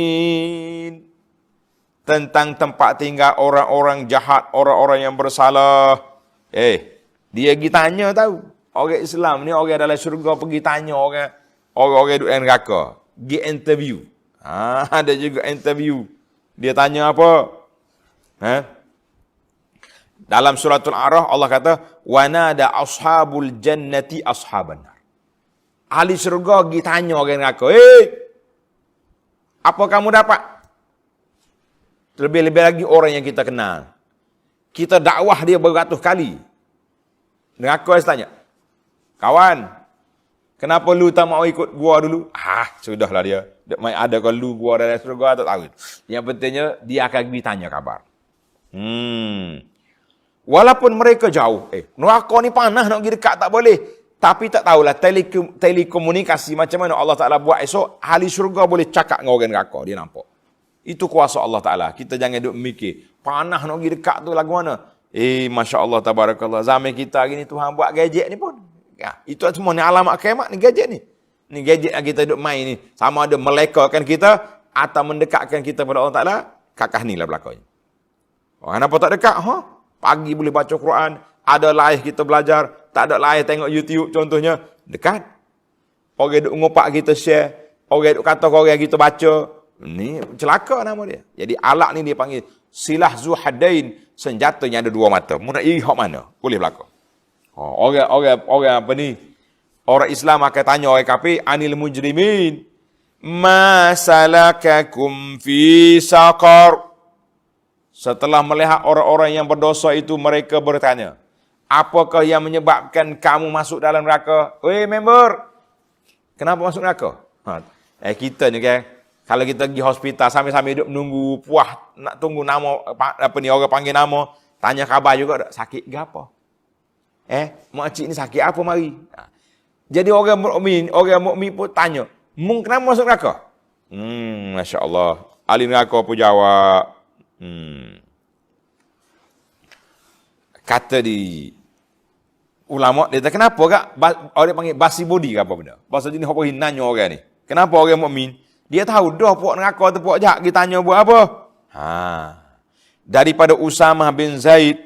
A: Tentang tempat tinggal orang-orang jahat, orang-orang yang bersalah. Dia pergi tanya tahu. Orang Islam ni, orang dalam syurga pergi tanya orang-orang duduk dalam neraka. Pergi interview. Ada juga interview. Dia tanya apa? Dalam suratul A'raf Allah kata, wa nada ashabul jannati ashaban nar. Ahli syurga pergi tanya orang neraka, apa kamu dapat? Lebih-lebih lagi orang yang kita kenal. Kita dakwah dia beratus kali. Neraka saya tanya, kawan, kenapa lu tak mau ikut gua dulu? Sudahlah dia. Ada kalau lu gua dalam surga, tak tahu. Yang pentingnya, dia akan ditanya kabar. Walaupun mereka jauh. Neraka ni panas, nak pergi dekat tak boleh. Tapi tak tahulah, telekomunikasi macam mana Allah Ta'ala buat esok, ahli syurga boleh cakap dengan orang neraka. Dia nampak. Itu kuasa Allah Ta'ala. Kita jangan duduk mikir, panah nak pergi dekat tu lagu mana? Masya Allah, tabarakallah. Zaman kita hari ni, Tuhan buat gadget ni pun. Itu semua ni alamat kiamat ni, gadget ni. Ni gadget yang kita duduk main ni. Sama ada melekakan kita, atau mendekatkan kita pada Allah Ta'ala. Kakak ni lah belakangnya. Kenapa tak dekat? Pagi boleh baca Quran. Ada live kita belajar. Tak ada live tengok YouTube contohnya. Dekat. Orang duduk ngopak kita share. Orang duduk kata orang kita baca. Ni celaka nama dia. Jadi alat ni dia panggil silah zuhadain, senjatanya ada dua mata. Mu nak iri hak mana? Boleh berlaku. Orang apa ni? Orang Islam akan tanya orang kafir, anil mujrimin, ma salakakum fi saqar. Setelah melihat orang-orang yang berdosa itu, mereka bertanya, apakah yang menyebabkan kamu masuk dalam neraka? Member, kenapa masuk neraka? Kita ni kan, kalau kita pergi hospital sambil-sambil duduk menunggu puas, nak tunggu nama, orang panggil nama, tanya khabar juga, sakit ke apa? Makcik ni sakit apa mari? Jadi orang mukmin pun tanya, kenapa masuk neraka? Masya Allah. Ahli neraka pun jawab. Kata di ulama, dia kata, kenapa kak? Orang panggil basi body ke apa benda? Bahasa jenis apa nanya orang ni. Kenapa orang mukmin Dia tahu dah puak neraka tu puak jahat, kita tanya buat apa? Daripada Usamah bin Zaid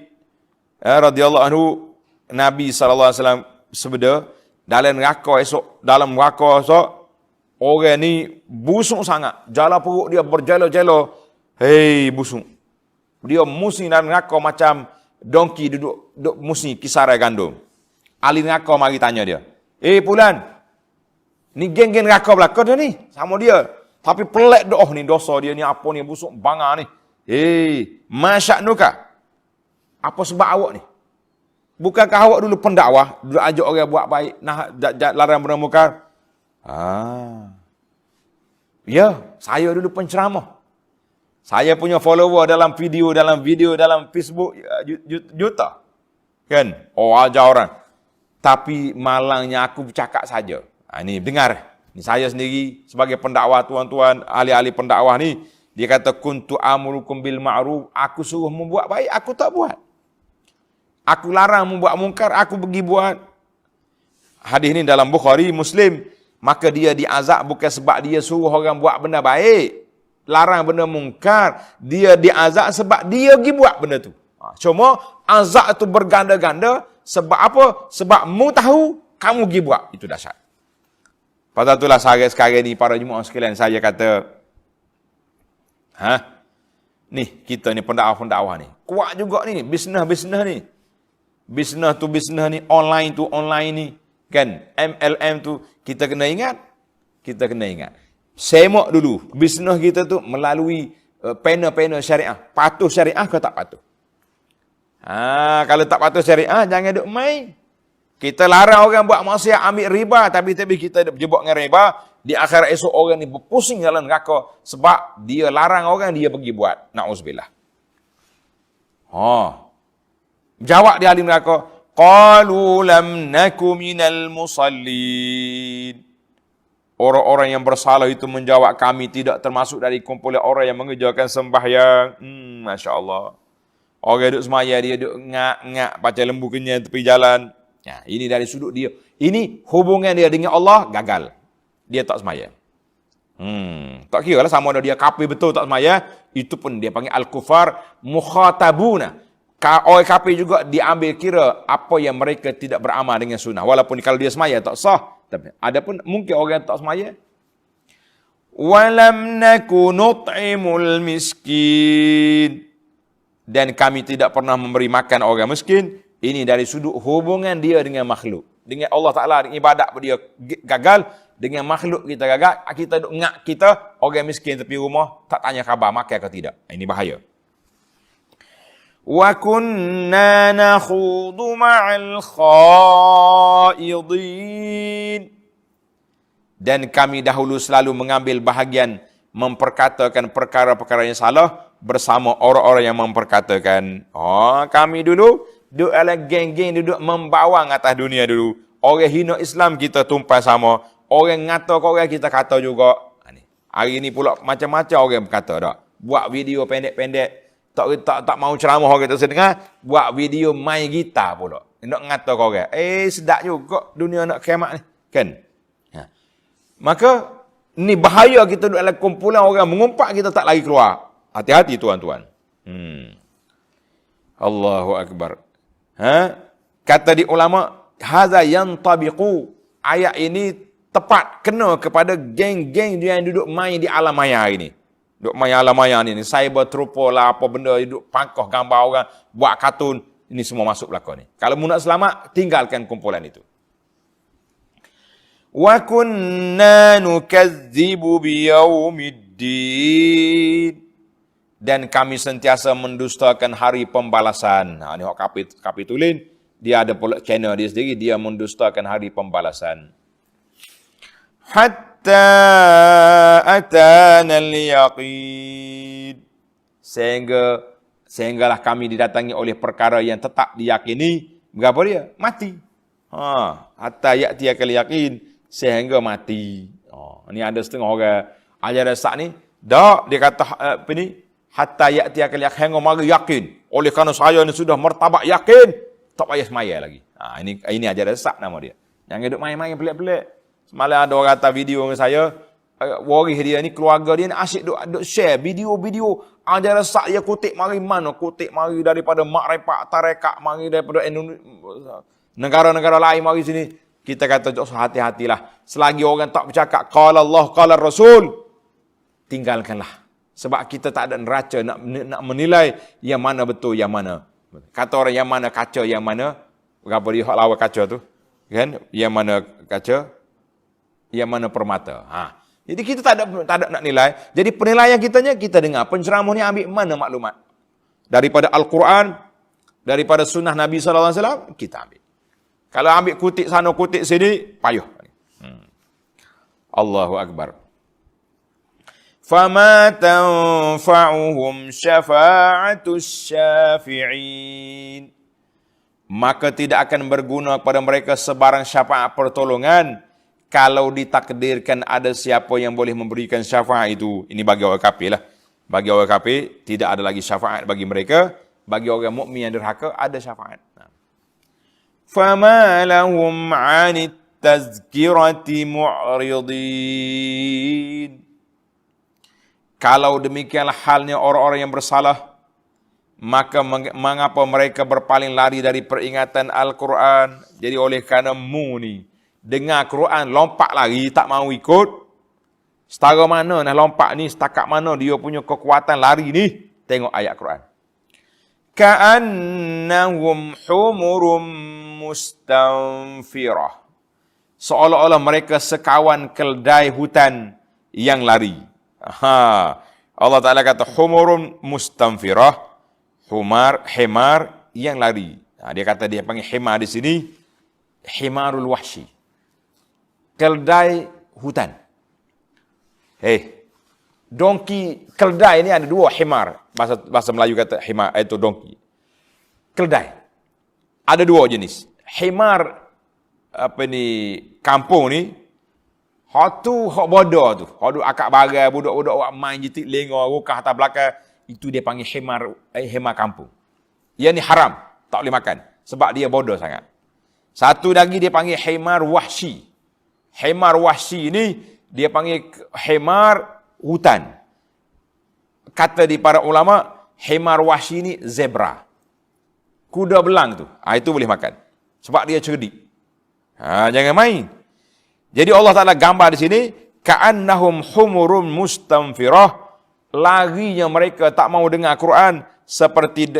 A: radhiyallahu anhu, Nabi SAW sebeda, dalam neraka esok, orang ni busuk sangat. Jala perut dia berjela-jela. Hei, busuk. Dia musing dalam neraka macam dongki duduk musing kisarai gandum. Ahli neraka mari tanya dia. Pulan, ni geng-geng neraka belakang dia ni. Sama dia. Tapi pelik dah ni dosa dia ni, apa ni, busuk bangga ni. Masya'nuka. Apa sebab awak ni? Bukankah awak dulu pendakwah, dulu ajak orang buat baik, larang benda mungkar? Ya, saya dulu penceramah. Saya punya follower dalam video, dalam Facebook juta. Kan? Ajar orang. Tapi malangnya aku bercakap saja. Ini dengar. Ini saya sendiri sebagai pendakwah, tuan-tuan, ahli-ahli pendakwah ni, dia kata kuntu amurukum bil ma'ruf, aku suruh membuat baik, aku tak buat. Aku larang membuat mungkar, aku pergi buat. Hadis ini dalam Bukhari, Muslim. Maka dia diazab bukan sebab dia suruh orang buat benda baik, larang benda mungkar. Dia diazab sebab dia pergi buat benda tu. Cuma azab tu berganda-ganda. Sebab apa? Sebab mu tahu, kamu pergi buat. Itu dahsyat. Pasal itulah sekarang ni para jemaah sekalian, saya kata, ni kita ni pendakwah ni, kuat juga ni, bisnes ni. Bisnes ni, online tu online ni. Kan? MLM tu, kita kena ingat. Semak dulu, bisnes kita tu melalui panel syariah. Patuh syariah ke tak patuh? Kalau tak patuh syariah, jangan duk main. Kita larang orang buat maksiat, ambil riba, tapi kita berjebak dengan riba, di akhirat esok orang ni berpusing dalam neraka sebab dia larang orang, dia pergi buat. Na'udzubillah. Jawab di ahli neraka, qalu lam naku minal musallin. Orang-orang yang bersalah itu menjawab, kami tidak termasuk dari kumpulan orang yang mengerjakan sembahyang. Masya Allah. Orang duduk semaya, dia duduk ngak-ngak, baca lembu kenyang tepi jalan. Ini dari sudut dia. Ini hubungan dia dengan Allah gagal. Dia tak semaya. Tak kira lah sama ada dia kafir betul tak semaya. Itu pun dia panggil al-kufar mukhatabuna. Orang kafir juga diambil kira apa yang mereka tidak beramal dengan sunnah. Walaupun kalau dia semaya tak sah. Tapi ada pun mungkin orang tak semaya. Walam naku nut'imul miskin. Dan kami tidak pernah memberi makan orang miskin. Ini dari sudut hubungan dia dengan makhluk. Dengan Allah Ta'ala, dengan ibadat dia gagal. Dengan makhluk kita gagal. Kita duk ngak kita, orang miskin tepi rumah, tak tanya khabar makan ke tidak. Ini bahaya. Wa kunna nakhudu ma'al khaidin. Dan kami dahulu selalu mengambil bahagian memperkatakan perkara-perkara yang salah bersama orang-orang yang memperkatakan. Kami dulu duduk dalam geng-geng, duduk membawang atas dunia dulu. Orang hina Islam kita tumpah sama. Orang ngata orang kita kata juga. Hari ni pula macam-macam orang berkata dah. Buat video pendek-pendek. Tak mau ceramah orang kita sedengar. Buat video main gitar pula. Nak ngata orang. Sedap juga dunia nak kiamat ni. Kan? Maka, ni bahaya kita duduk dalam kumpulan orang mengumpat, kita tak lagi keluar. Hati-hati tuan-tuan. Allahu Akbar. Kata di ulama, hadza yantabiqu. Ayat ini tepat kena kepada geng-geng yang duduk main di alam maya hari ni. Duduk main alam maya ni. Cyber trupo lah, apa benda, duduk pangkoh gambar orang, buat kartun. Ini semua masuk belakang ni. Kalau mu nak selamat, tinggalkan kumpulan itu. Wa kunna nukadzibu biyaumiddin. Dan kami sentiasa mendustakan hari pembalasan. Ini hak kapitulin. Dia ada pula channel dia sendiri. Dia mendustakan hari pembalasan. Hatta atana al-yaqin. Sehinggalah kami didatangi oleh perkara yang tetap diyakini. Berapa dia? Mati. Hatta ya'tiyakal yaqin. Sehingga mati. Ini ada setengah orang ajar dasar ni. Tak, dia kata apa ni? Hatta ya'tiyakal yaqin, hingga mari yakin. Oleh kerana saya ni sudah martabak yakin, tak payah semaya lagi. Ini ajar dasar nama dia. Yang hidup main-main pelik-pelik. Semalam ada orang kata video dengan saya, waris dia ni, keluarga dia ni asyik duk share video-video ajaran sesat dia kutip mari mana, kutip mari daripada Makrifat Tarekat, mari daripada negara-negara lain mari sini. Kita kata hati-hatilah. Selagi orang tak bercakap qala Allah qala Rasul, tinggalkanlah. Sebab kita tak ada neraca nak menilai yang mana betul, yang mana. Kata orang yang mana kaca, yang mana berapa dia hak lawa kaca tu, kan? Yang mana kaca, yang mana permata. Jadi kita tak ada nak nilai. Jadi penilaian kita dengar penceramah ni ambil mana maklumat? Daripada Al-Quran, daripada sunnah Nabi sallallahu alaihi wasallam, kita ambil. Kalau ambil kutip sana, kutip sini, payuh. Allahu Akbar. فَمَا تَنْفَعُهُمْ شَفَاعَةُ الشَّافِعِينَ. Maka tidak akan berguna kepada mereka sebarang syafaat pertolongan kalau ditakdirkan ada siapa yang boleh memberikan syafaat itu. Ini bagi orang kafir lah. Bagi orang kafir, tidak ada lagi syafaat bagi mereka. Bagi orang mukmin yang derhaka, ada syafaat. فَمَا لَهُمْ عَنِ التَّذْكِرَةِ مُعْرِضِينَ. Kalau demikianlah halnya orang-orang yang bersalah, maka mengapa mereka berpaling lari dari peringatan Al-Quran? Jadi oleh kerana mu ni, dengar Quran, lompat lari, tak mau ikut. Setara mana nak lompat ni, setakat mana dia punya kekuatan lari ni, tengok ayat Quran. Ka'annahum humurum mustanfirah. Seolah-olah mereka sekawan keldai hutan yang lari. Allah Ta'ala kata humurun mustanfirah, himar yang lari. Dia kata dia panggil himar di sini, himarul wahsy. Keldai hutan. Dongki, keldai ini ada dua himar. Bahasa Melayu kata himar, itu dongki. Keldai. Ada dua jenis. Himar kampung ni, hak tu hak bodoh tu. Hak duk akak barai, budak-budak awak main jitik lengah, rukah atas belakang, itu dia panggil himar kampung. Yang ni haram, tak boleh makan sebab dia bodoh sangat. Satu lagi dia panggil himar wahsy. Himar wahsy ni dia panggil himar hutan. Kata di para ulama, himar wahsy ni zebra. Kuda belang tu. Itu boleh makan. Sebab dia cerdik. Jangan main. Jadi Allah Ta'ala gambar di sini, ka'annahum humurum mustanfirah, larinya mereka tak mau dengar Quran seperti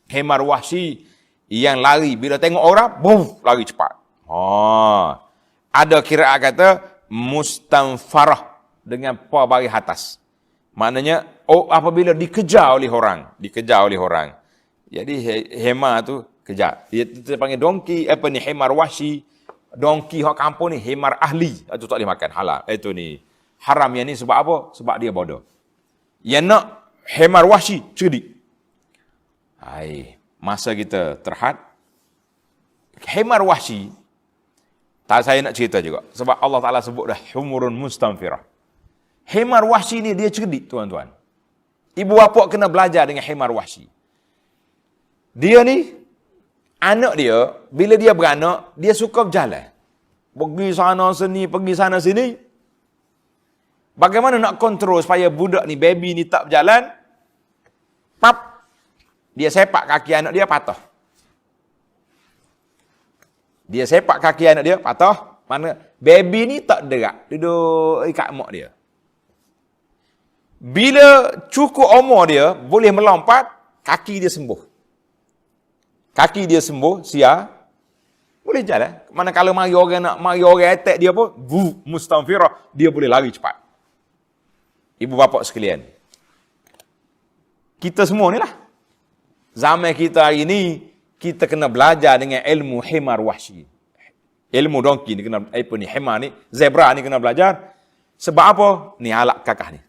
A: himar wahsy yang lari bila tengok orang, lari cepat. Ada kiraat kata mustanfarah dengan pa baris atas. Maknanya apabila dikejar oleh orang. Jadi himar tu kejar. Dia panggil dongki, himar wahsy. Dongki hak kampung ni himar ahli. Itu tak boleh makan, halal. Itu ni haram yang ni sebab apa? Sebab dia bodoh. Yang nak himar wahsy cerdik. Masa kita terhad, himar wahsy, tak saya nak cerita juga. Sebab Allah Ta'ala sebut dah humurun mustanfirah. Himar wahsy ni dia cerdik, tuan-tuan. Ibu bapa kena belajar dengan himar wahsy. Dia ni, anak dia, bila dia beranak, dia suka berjalan. Pergi sana sini, pergi sana sini. Bagaimana nak kontrol supaya budak ni, baby ni tak berjalan? Dia sepak kaki anak dia, patah. Dia sepak kaki anak dia, patah. Mana baby ni tak derak, duduk ikat mak dia. Bila cukup umur dia, boleh melompat, kaki dia sembuh. Kaki dia sembuh, siar, boleh jalan. Manakala mari orang attack dia pun, mustanfirah, dia boleh lari cepat. Ibu bapa sekalian, kita semua ni lah. Zaman kita hari ni, kita kena belajar dengan ilmu himar wahsy. Ilmu dongki ni kena, himar ni, zebra ni kena belajar. Sebab apa? Ni alat kakak ni.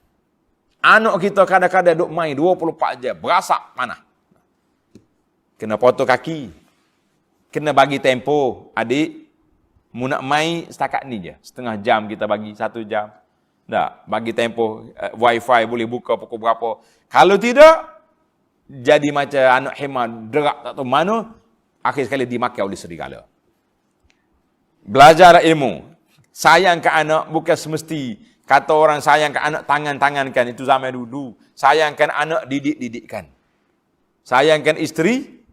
A: Anak kita kadang-kadang duk main 24 jam, berasak panah. Kena potong kaki. Kena bagi tempo. Adik, mu nak main setakat ni je. Setengah jam kita bagi, 1 jam. Tak, bagi tempo. Wifi boleh buka pukul berapa. Kalau tidak, jadi macam anak himar derak tak tahu mana, akhir sekali dimakan oleh serigala. Belajarlah ilmu. Sayang ke anak bukan semesti. Kata orang sayang ke anak tangan-tangankan. Itu zaman dulu. Sayangkan anak didik-didikkan. Sayangkan isteri.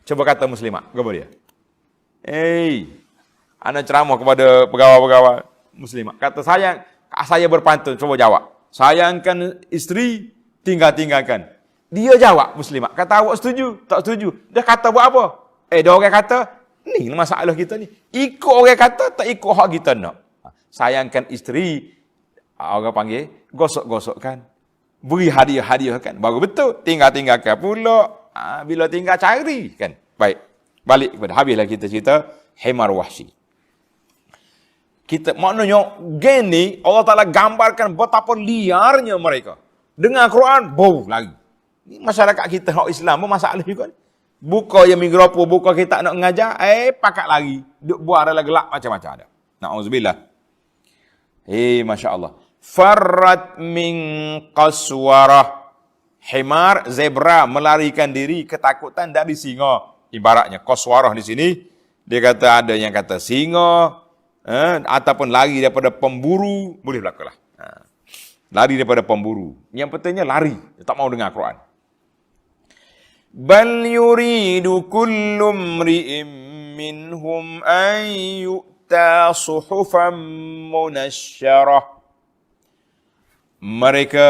A: Coba kata muslimah. Apa dia? Anak ceramah kepada pegawai-pegawai muslimah. Kata saya berpantun. Coba jawab. Sayangkan isteri, tinggalkan. Dia jawab muslimah. Kata awak setuju? Tak setuju. Dia kata buat apa? Dia orang kata, ni masalah kita ni. Ikut orang kata, tak ikut hak kita nak. Sayangkan isteri, orang panggil, gosok-gosokkan. Beri hadiah-hadiahkan. Baru betul. Tinggalkan pula. Bila tinggal cari. Kan? Baik. Balik kepada habislah kita cerita Himar Wahsy. Maknanya, gini Allah Ta'ala gambarkan betapa liarnya mereka. Dengar Quran, lagi. Ini masyarakat kita, hak Islam pun masalah juga ni. Buka yang mikrofon, buka kita nak mengajar, pakat lagi. Duk buat adalah gelap macam-macam ada. Na'udzubillah. Masya Allah. Farrat min qaswarah. Himar, zebra, melarikan diri, ketakutan dari singa. Ibaratnya, qaswarah di sini, dia kata ada yang kata singa, ataupun lari daripada pemburu, boleh berlaku lah. Lari daripada pemburu. Yang pentingnya lari. Dia tak mau dengar Quran. Bal yuridu kullu mri'in minhum an yu'ta suhufan munashsyarah. Mereka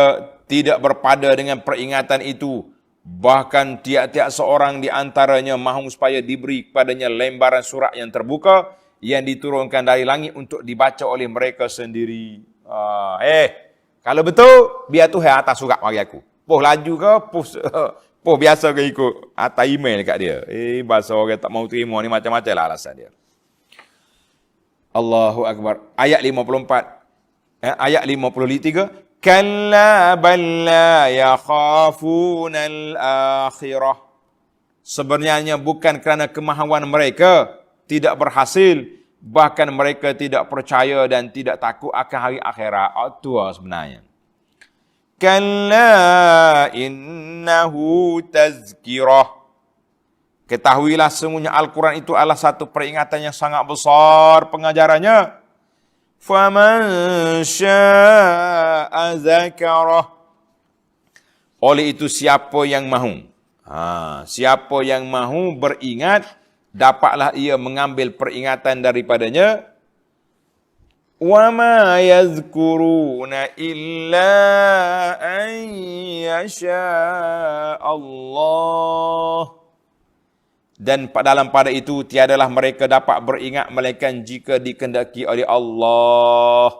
A: tidak berpada dengan peringatan itu. Bahkan tiap-tiap seorang di antaranya mahu supaya diberi kepadanya lembaran surat yang terbuka yang diturunkan dari langit untuk dibaca oleh mereka sendiri. Kalau betul, biar Tuhan atas surat bagi aku. Poh laju ke, poh biasa ke ikut atas email kat dia. Bahasa orang tak mau terima ni macam-macam lah alasan dia. Allahu Akbar. Ayat 54. Ayat 53. Kalla bal la yakhafuna al-akhirah. Sebenarnya bukan kerana kemahuan mereka tidak berhasil, bahkan mereka tidak percaya dan tidak takut akan hari akhirat. Itu sebenarnya. Kalla innahu tazkirah. Ketahuilah semuanya Al-Quran itu adalah satu peringatan yang sangat besar pengajarannya. Faman syaa zakarah. Oleh itu siapa yang mahu. Siapa yang mahu beringat, dapatlah ia mengambil peringatan daripadanya. Wa ma yazkuruna illa an yasha Allah. Dan dalam pada itu tiadalah mereka dapat beringat melainkan jika dikehendaki oleh Allah.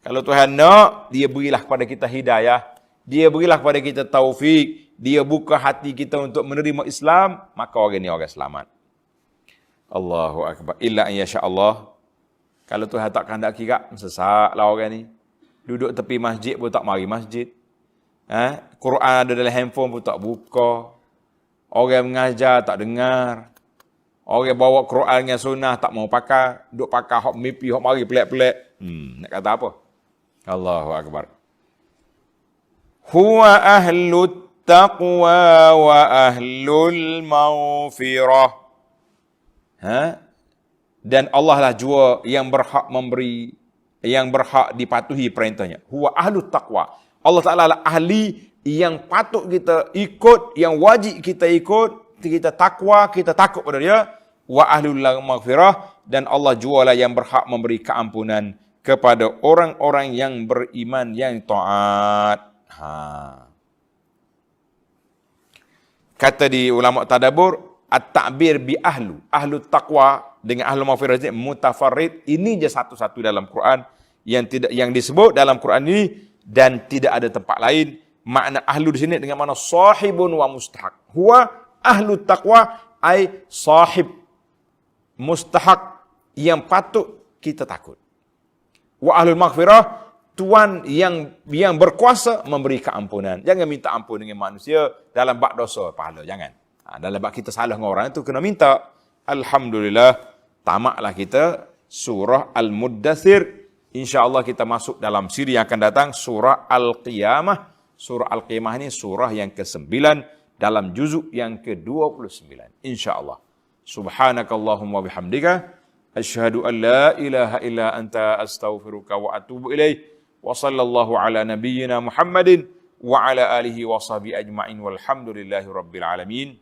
A: Kalau Tuhan nak, dia berilah kepada kita hidayah, dia berilah kepada kita taufik, dia buka hati kita untuk menerima Islam, maka orang ni orang selamat. Allahu Akbar. Illa an yasha Allah. Kalau Tuhan tak kehendaki kak, sesatlah orang ni. Duduk tepi masjid pun tak mari masjid. Quran ada dalam handphone pun tak buka. Orang mengajar tak dengar. Orang bawa Quran dengan sunnah tak mau pakai. Duk pakai hok mimpi, hok mari pelik-pelik. Nak kata apa? Allahu Akbar. Huwa ahlut taqwa wa ahlul maghfirah. Dan Allah lah jua yang berhak memberi, yang berhak dipatuhi perintahnya. Huwa ahlut taqwa. Allah Ta'ala lah ahli yang patut kita ikut, yang wajib kita ikut, kita takwa, kita takut pada dia. Wa ahlul maghfirah, dan Allah jualah yang berhak memberi keampunan kepada orang-orang yang beriman, yang taat. Kata di ulama tadabbur, at-ta'bir bi ahlu taqwa dengan ahlu maghfirah mutafarrid. Ini je satu-satu dalam Quran yang disebut dalam Quran ini, dan tidak ada tempat lain. Makna ahlu di sini dengan makna sahibun wa mustahak. Huwa ahlu taqwa ay sahib mustahak yang patut kita takut. Wa ahlul maghfirah, Tuhan yang berkuasa memberi keampunan. Jangan minta ampun dengan manusia dalam bab dosa pahala, jangan. Dalam bab kita salah dengan orang itu kena minta. Alhamdulillah, tamatlah kita surah Al-Muddathir. InsyaAllah kita masuk dalam siri yang akan datang, surah Al-Qiyamah. Surah Al-Qiyamah ini surah yang ke-9 dalam juzuk yang ke-29. InsyaAllah. Subhanakallahumma bihamdika. Asyhadu an la ilaha illa anta astaghfiruka wa atubu ilaih. Wa sallallahu ala nabiyyina Muhammadin wa ala alihi wa sahbihi ajma'in walhamdulillahi rabbil alamin.